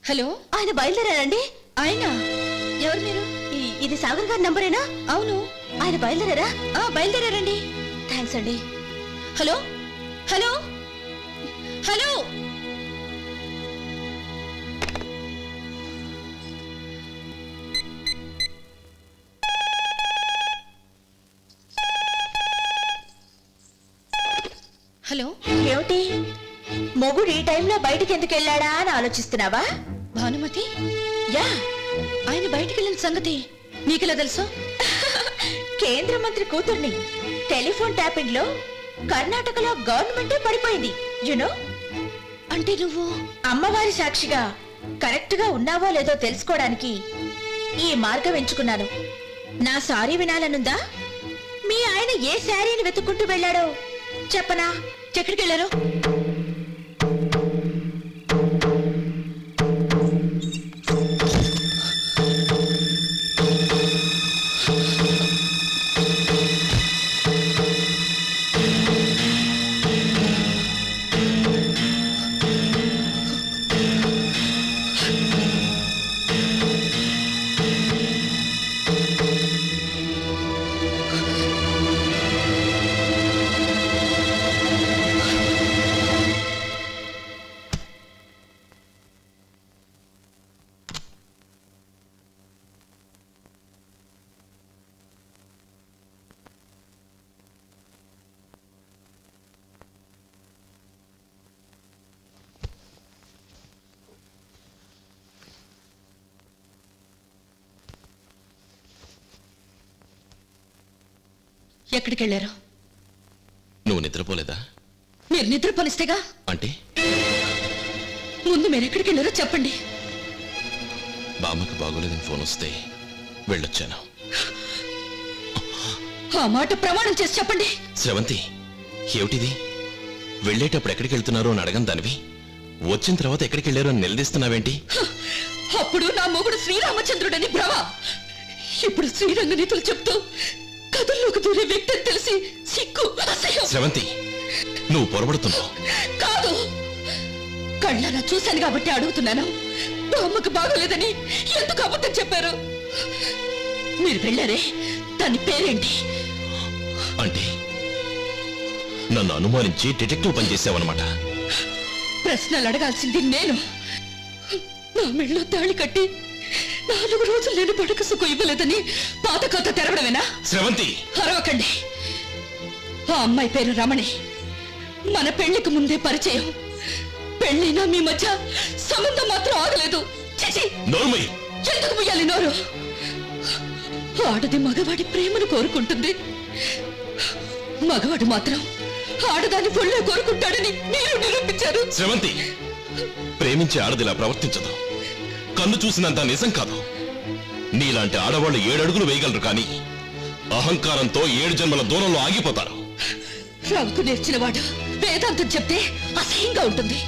Hello, ఆయన బయలుదేరారండి? ఆయన ఎవరు మీరు? ఇది సాగర్ గారి నంబరేనా? అవును. ఆయన బయలుదేరారా? బయలుదేరారండి. థ్యాంక్స్ అండి. Hello hello hello, hello. ఏమిటి మొగుడు ఈ టైంలో బయటికి ఎందుకు వెళ్ళాడా అని ఆలోచిస్తున్నావా? భానుమతి, యా, ఆయన బయటికి వెళ్ళిన సంగతి నీకెలా తెలుసు? కేంద్ర మంత్రి కూతుర్ని టెలిఫోన్ ట్యాపింగ్ లో కర్ణాటకలో గవర్నమెంటే పడిపోయింది. యునో, అంటే నువ్వు అమ్మవారి సాక్షిగా కరెక్ట్ గా ఉన్నావో లేదో తెలుసుకోవడానికి ఈ మార్గం ఎంచుకున్నాను. నా సారీ వినాలనుందా? మీ ఆయన ఏ శారీని వెతుక్కుంటూ వెళ్ళాడో చెప్పనా? ఎక్కడికి వెళ్ళారు? ఎక్కడికి వెళ్ళారు? నువ్వు నిద్రపోలేదా? మీరు నిద్రపోనిస్తేగా. అంటే ముందు మీరు ఎక్కడికి వెళ్ళారో చెప్పండి. బామ్మకి బాగోలేదని ఫోన్ వస్తే వెళ్ళొచ్చాను. ఆ మాట ప్రమాణం చేసి చెప్పండి. శ్రవంతి, ఏమిటిది? వెళ్ళేటప్పుడు ఎక్కడికి వెళ్తున్నారో అని అడగను దానివి, వచ్చిన తర్వాత ఎక్కడికి వెళ్ళారో అని నిలదీస్తున్నావేంటి? అప్పుడు నా మొగుడు శ్రీరామచంద్రుడని భ్రమ. ఇప్పుడు శ్రీరంగ నీతులు చెప్తూ కథల్లోకి దూరే వ్యక్తి అని తెలిసి సిగ్గు, అసహ్యం. శ్రవంతి, నువ్వు పొరబడుతున్నావు. కాదు, కళ్ళారా చూశాను కాబట్టి అడుగుతున్నాను. అమ్మకు బాగోలేదని ఎందుకు అబద్ధం చెప్పారు? మీరు వెళ్ళారే, దాని పేరేంటి? అంటే నన్ను అనుమానించి డిటెక్టివ్ పనిచేసావన్నమాట. ప్రశ్నలు అడగాల్సింది నేను. నా మెళ్ళో తాళి కట్టి 4 రోజులు నేను పడక సుఖం ఇవ్వలేదని పాత కథ తెరవడమేనా? శ్రవంతి, అరవకండి. ఆ అమ్మాయి పేరు రమణి. మన పెళ్లికి ముందే పరిచయం. పెళ్ళైనా మీ మధ్య సంబంధం మాత్రం ఆగలేదు. ఎందుకు ముయ్యాలి నోరు? ఆడది మగవాడి ప్రేమను కోరుకుంటుంది, మగవాడు మాత్రం ఆడదాని పొళ్ళే కోరుకుంటాడని మీరు నిరూపించారు. శ్రవంతి, ప్రేమించే ఆడదిలా ప్రవర్తించదు. కన్ను చూసినంత నిజం కాదు. నీలాంటి ఆడవాళ్ళు 7 అడుగులు వేయగలరు, కానీ అహంకారంతో 7 జన్మల దూరంలో ఆగిపోతారు. రంకు నేర్చిన వాడు వేదాంతం చెప్తే అసహ్యంగా ఉంటుంది.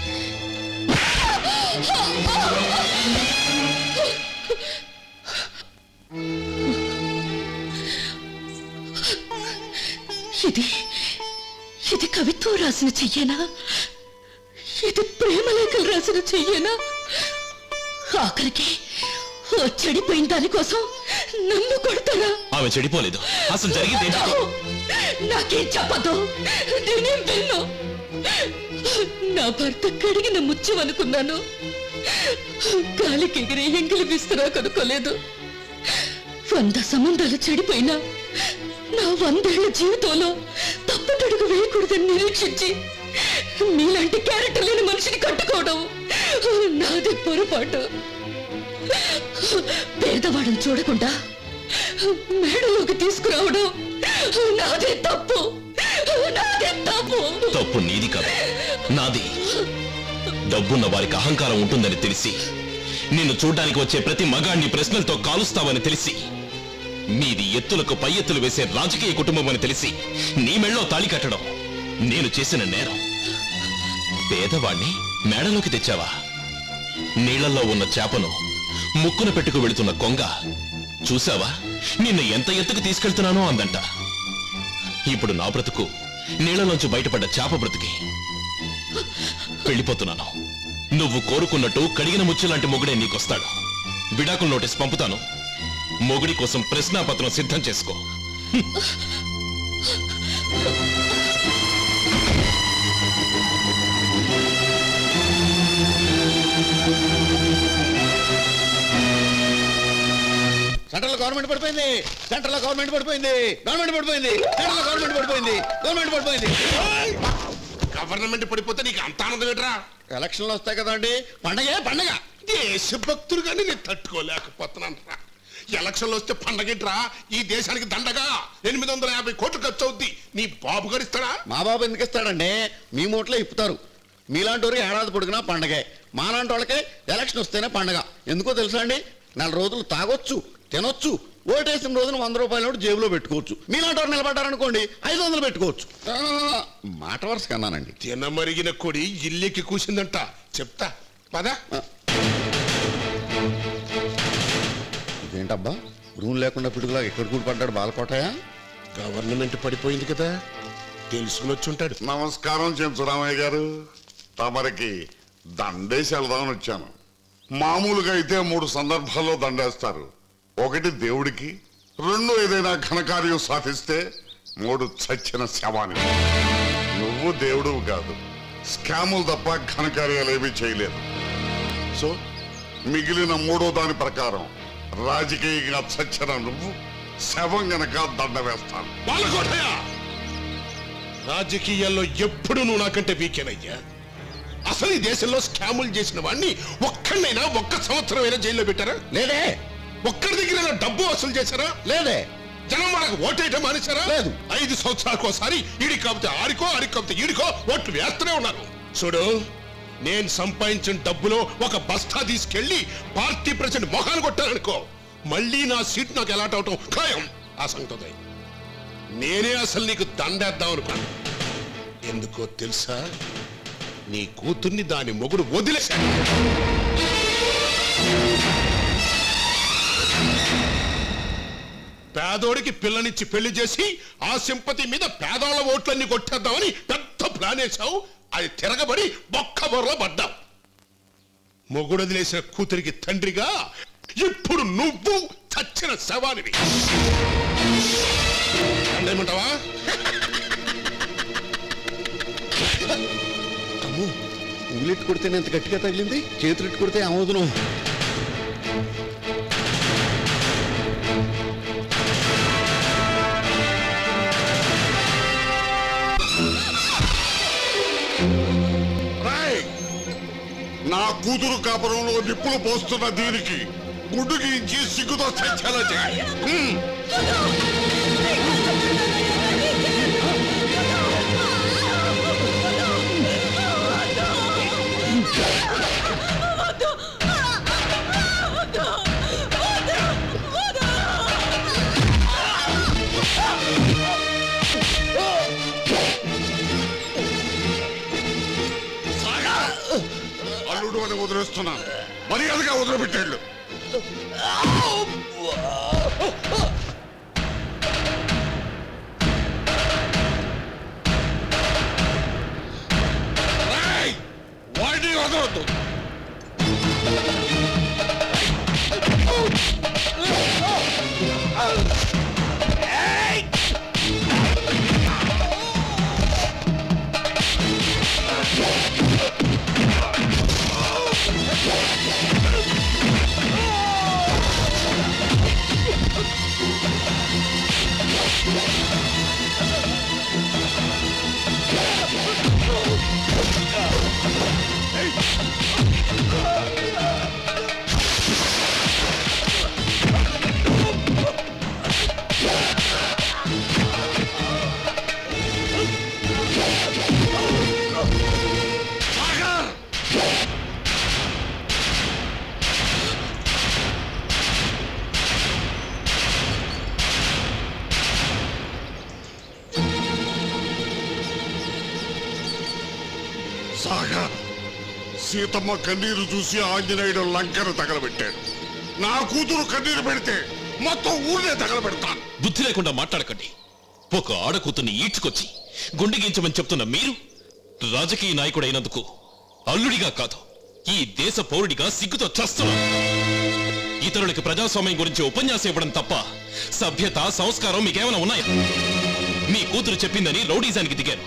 ఇది కవిత్వం రాసిన చెయ్యేనా? ఇది ప్రేమలేఖలు రాసిన చెయ్యేనా? ఆఖరికి చెడిపోయిన దానికోసం నన్ను కొడతారా? ఆమె చెడిపోలేదు. అసలు జరిగింది నాకేం చెప్పదు, నేనేం విన్ను. నా భర్త కడిగిన ముత్యం అనుకున్నాను, గాలికి ఎగిరే ఎంగిలి విస్తురా కనుకోలేదు. 100 సంబంధాలు చెడిపోయినా నా 100 ఏళ్ల జీవితంలో తప్పటడుగు వేయకూడదని నిరీక్షించి మీలాంటి క్యారెక్టర్ లేని మనిషిని కట్టుకోవడం నాది పొరపాటు. పేదవాడని చూడకుండా మేడలోకి తీసుకురావడం నాదే తప్పు. తప్పు నీది కాదు, నాది. డబ్బున్న వారికి అహంకారం ఉంటుందని తెలిసి, నిన్ను చూడ్డానికి వచ్చే ప్రతి మగాడిని ప్రశ్నలతో కాలుస్తావని తెలిసి, మీది ఎత్తులకు పై ఎత్తులు వేసే రాజకీయ కుటుంబం అని తెలిసి నీ మెళ్ళో తాళి కట్టడం నేను చేసిన నేరం. పేదవాణ్ణి మేడలోకి తెచ్చావా? నీళ్లలో ఉన్న చేపను ముక్కున పెట్టుకు వెళుతున్న కొంగ చూసావా? నిన్ను ఎంత ఎత్తుకు తీసుకెళ్తున్నానో అందంట. ఇప్పుడు నా బ్రతుకు నీళ్లలోంచి బయటపడ్డ చేప బ్రతికి వెళ్ళిపోతున్నాను. నువ్వు కోరుకున్నట్టు కడిగిన ముచ్చు లాంటి మొగుడే నీకొస్తాడు. విడాకుల నోటీస్ పంపుతాను. మొగుడి కోసం ప్రశ్నాపత్రం సిద్ధం చేసుకో. సెంట్రల్ గవర్నమెంట్ పడిపోయింది, సెంట్రల్ గవర్నమెంట్ పడిపోయింది, గవర్నమెంట్ పడిపోయింది, సెంట్రల్ గవర్నమెంట్ పడిపోయింది, గవర్నమెంట్ పడిపోయింది. గవర్నమెంట్ పడిపోతే నీకు అంత ఆనందం ఏంట్రా? ఎలక్షన్లు వస్తాయి కదా అండి, పండగే పండగ. దేశభక్తులు కానీ నేను తట్టుకోలేకపోతున్నాను రా. ఎలక్షన్లు వస్తే పండగేంట్రా? ఈ దేశానికి దండగా 850 కోట్లు ఖర్చు అవుద్ది. నీ బాబు గారు ఇస్తాడా? మా బాబు ఎందుకు ఇస్తాడండి? మీ మూట్లో ఇప్పుతారు. మీలాంటి వారు ఏడాది పొడిగినా పండగే, మాలాంటి వాళ్ళకి ఎలక్షన్ వస్తేనే పండగ. ఎందుకో తెలుసా అండి? 4 రోజులు తాగొచ్చు, తినొచ్చు, ఓటేసిన రోజున 100 రూపాయలు జేబులో పెట్టుకోవచ్చు. మీలాంటి వారు నిలబడ్డారనుకోండి 500 పెట్టుకోవచ్చు. మాట వరుస కన్నానండి. తినమరిగిన కొడి ఇల్లికి కూసిందంట, చెప్తా పద. ఇదేంటబ్బా, రూమ్ లేకుండా పిడుగులా ఎక్కడ కూడి పడ్డాడు బాలకోటయ్య? గవర్నమెంట్ పడిపోయింది కదా, తెలుసుకుని వచ్చి ఉంటాడు. నమస్కారం చెంచురామయ్య గారు. తమరికి దండేసి వెళ్దామని వచ్చాను. మామూలుగా అయితే 3 సందర్భాల్లో దండేస్తారు. 1 దేవుడికి, 2 ఏదైనా ఘనకార్యం సాధిస్తే, 3 చచ్చిన శవానికి. నువ్వు దేవుడు కాదు, స్కాములు తప్ప ఘనకార్యాలు ఏమీ చేయలేదు. సో మిగిలిన 3వ దాని ప్రకారం రాజకీయంగా చచ్చిన నువ్వు శవం గనక దండ వేస్తాను. బాలకోటయ్య, రాజకీయాల్లో ఎప్పుడు నువ్వు నాకంటే వీకేనయ్యా. అసలు ఈ దేశంలో స్కాములు చేసిన వాడిని ఒక్కడైనా 1 సంవత్సరమైనా జైల్లో పెట్టారా? లేదే. ఒక్కడి దగ్గర డబ్బు వసూలు చేశారా? లేదే. జనం వాళ్ళకి ఓటేయటం మానేశారా? లేదు. 5 సంవత్సరాలకు ఒకసారి ఈడికి కాకపోతే ఆడికో, ఆడికి కాకపోతే ఈడికో ఓట్లు వేస్తూనే ఉన్నారు. చూడు, నేను సంపాదించిన డబ్బులో 1 బస్తా తీసుకెళ్లి పార్టీ ప్రెసిడెంట్ మొహాన్ని కొట్టాననుకో, మళ్ళీ నా సీట్ నాకు ఎలాట్ అవటం ఖాయం. ఆ సంగతి నేనే అసలు నీకు దండేద్దాం అనుకున్నాను. ఎందుకో తెలుసా? నీ కూతుర్ని దాని మొగుడు వదిలేశాడు. పేదోడికి పిల్లనిచ్చి పెళ్లి చేసి ఆ సింపతి మీద పేదోళ్ళ ఓట్లన్నీ కొట్టేద్దామని పెద్ద ప్లాన్ వేశావు. అది తిరగబడి బొక్కబొర్రలో పడ్డావు. మొగుడు వదిలేసిన కూతురికి తండ్రిగా ఇప్పుడు నువ్వు చచ్చిన శవానివి. అందేమంటావా? అమ్మో, ఊలెట్టు కొడితేనే ఎంత గట్టిగా తగిలింది, చేతులెట్టు కొడితే ఆమోదును. నా కూతురు కాపురంలో నిప్పులు పోస్తున్న దీనికి గుడ్డు గీయించి సిగ్గుతో చచ్చేలా చేయాలి. అల్లుడు అని వదిలేస్తున్నాను, మర్యాదగా వదిలిపెట్టాడు. వాడిని వదలొద్దు. సీతమ్మ కన్నీరు చూసి ఆంజనేయుడు లంకను తగలబెట్టాడు. నా కూతురు కన్నీరు పెడితే మొత్తం ఊరినే తగలబెడతాను. బుద్ధి లేకుండా మాట్లాడకండి. ఒక ఆడకూతుర్ని ఈడ్చుకొచ్చి గుండె గించమని చెప్తున్న మీరు రాజకీయ నాయకుడైనందుకు అల్లుడిగా కాదు, ఈ దేశ పౌరుడిగా సిగ్గుతో చస్తున్నాను. ఇతరులకి ప్రజాస్వామ్యం గురించి ఉపన్యాసం ఇవ్వడం తప్ప సభ్యత సంస్కారం మీకేమైనా ఉన్నాయా? మీ కూతురు చెప్పిందని రౌడీజానికి దిగారు.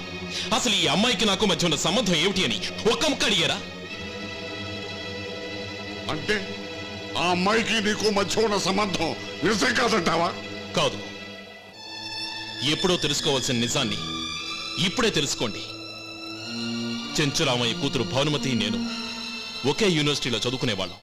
అసలు ఈ అమ్మాయికి నాకు మధ్య ఉన్న సంబంధం ఏమిటి అని ఒక్క ముక్క అడిగారా? అంటే ఆ అమ్మాయికి నీకు మధ్య ఉన్న సంబంధం నిజం కాదంటావా? కాదు. ఎప్పుడో తెలుసుకోవాల్సిన నిజాన్ని ఇప్పుడే తెలుసుకోండి. చెంచురామయ్య కూతురు భానుమతి నేను ఒకే యూనివర్సిటీలో చదువుకునేవాళ్ళం.